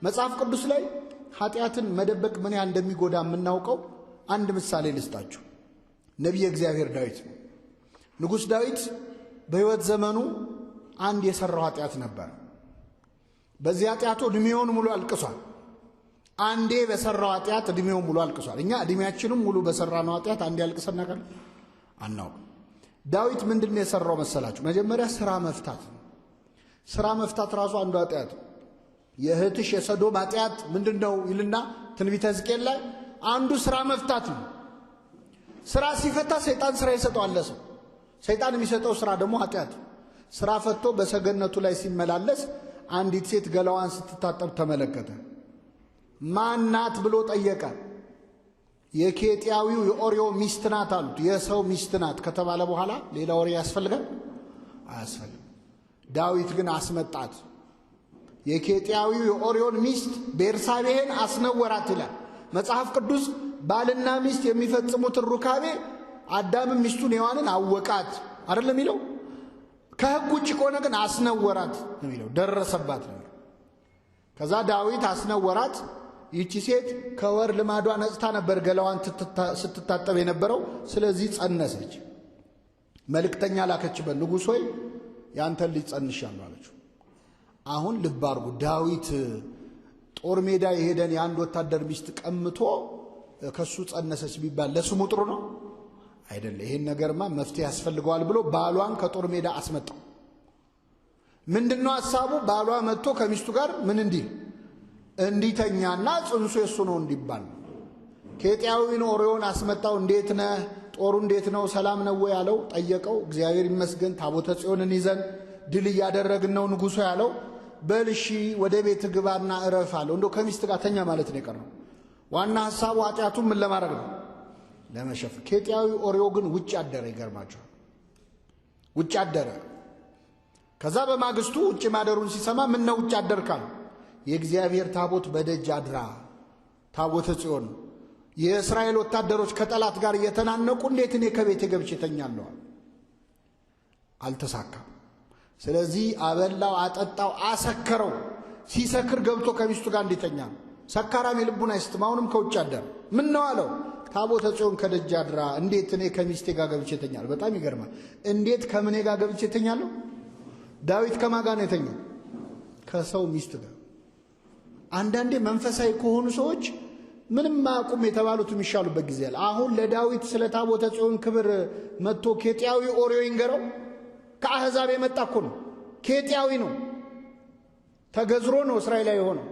መጽሐፍ ቅዱስ ላይ ኃጢአትን መደበቅ ምን ያህል እንደሚጎዳ የምናውቀው አንድ ምሳሌ ልስጣችሁ። ነቢየ እግዚአብሔር ዳዊት ነው። ንጉሥ ዳዊት በሕይወት ዘመኑ አንድ የሠራው ኃጢአት ነበር። በዚህ ኃጢአቱ ዕድሜውን ሙሉ አልቅሷል። አንዴ በሠራው ኃጢአት ዕድሜውን ሙሉ አልቅሷል። እኛ ዕድሜያችንም ሙሉ በሠራነው ኃጢአት አንዴ አልቅሰን እናውቃለን? አናውቅም። ዳዊት ምንድነው የሠራው መሰላችሁ? መጀመሪያ ሥራ መፍታት ነው። ሥራ መፍታት ራሱ አንዱ ኃጢአት ነው። የእህትሽ የሰዶም ኃጢአት ምንድነው ይልና ትንቢተ ሕዝቅኤል ላይ አንዱ ሥራ መፍታት ነው። ሥራ ሲፈታ ሰይጣን ሥራ ይሰጠዋል። ሰው ሰይጣን የሚሰጠው ሥራ ደግሞ ኃጢአት። ሥራ ፈቶ በሰገነቱ ላይ ሲመላለስ አንዲት ሴት ገላዋን ስትታጠብ ተመለከተ። ማናት ብሎ ጠየቀ። የኬጢያዊው የኦርዮ ሚስት ናት አሉት። የሰው ሚስት ናት ከተባለ በኋላ ሌላ ወሬ ያስፈልጋል? አያስፈልግም። ዳዊት ግን አስመጣት። የኬጢያዊው የኦርዮን ሚስት ቤርሳቤህን አስነወራት ይላል መጽሐፍ ቅዱስ። ባልና ሚስት የሚፈጽሙትን ሩካቤ አዳምም ሚስቱን ሔዋንን አወቃት አይደለም የሚለው። ከሕግ ውጭ ከሆነ ግን አስነወራት ነው የሚለው፣ ደረሰባት ነው። ከዛ ዳዊት አስነወራት። ይቺ ሴት ከወር ልማዷ ነጽታ ነበር ገላዋን ስትታጠብ የነበረው። ስለዚህ ጸነሰች። መልእክተኛ ላከችበት፣ ንጉሥ ሆይ ያንተን ልጅ ጸንሻለሁ አለችው። አሁን ልብ አድርጉ፣ ዳዊት ጦር ሜዳ የሄደን የአንድ ወታደር ሚስት ቀምቶ ከሱ ጸነሰች ቢባል ለስሙ ጥሩ ነው አይደለ? ይሄን ነገርማ መፍትሄ ያስፈልገዋል ብሎ ባሏን ከጦር ሜዳ አስመጣው። ምንድነው ሐሳቡ? ባሏ መጥቶ ከሚስቱ ጋር ምን እንዲተኛና ጽንሱ የሱ ነው እንዲባል። ኬጢያዊን ኦርዮን አስመጣው። እንዴት ነህ? ጦሩ እንዴት ነው? ሰላም ነው ያለው። ጠየቀው። እግዚአብሔር ይመስገን ታቦተ ጽዮንን ይዘን ድል እያደረግን ነው ንጉሡ ያለው። በልሺ ወደ ቤት ግባና እረፍ አለው። እንደው ከሚስት ጋር ተኛ ማለት ነው የቀረው። ዋና ሐሳቡ ኃጢአቱን ምን ለማድረግ ነው? ለመሸፍ። ኬጢያዊ ኦርዮ ግን ውጭ አደረ። ይገርማቸዋል። ውጭ አደረ። ከዛ በማግስቱ ውጭ ማደሩን ሲሰማ ምን ነው ውጭ አደርካል? የእግዚአብሔር ታቦት በደጅ አድራ፣ ታቦተ ጽዮን። የእስራኤል ወታደሮች ከጠላት ጋር እየተናነቁ እንዴት እኔ ከቤቴ ገብቼ ተኛለሁ? አልተሳካም። ስለዚህ አበላው፣ አጠጣው፣ አሰከረው። ሲሰክር ገብቶ ከሚስቱ ጋር እንዲተኛ ነው። ሰካራም የልቡን አይስትም። አሁንም ከውጭ አደረ። ምን ነው አለው? ታቦተ ጽዮን ከደጅ አድራ፣ እንዴት እኔ ከሚስቴ ጋር ገብቼ ተኛለሁ? በጣም ይገርማል። እንዴት ከምኔ ጋር ገብቼ ተኛለሁ? ዳዊት ከማን ጋር ነው የተኛው? ከሰው ሚስት ጋር። አንዳንዴ መንፈሳዊ ከሆኑ ሰዎች ምንም ማቁም የተባሉት የሚሻሉበት ጊዜ አለ። አሁን ለዳዊት ስለ ታቦተ ጽዮን ክብር መጥቶ ኬጢያዊ ኦርዮ ይንገረው? ከአሕዛብ የመጣ እኮ ነው። ኬጢያዊ ነው። ተገዝሮ ነው እስራኤላዊ የሆነው።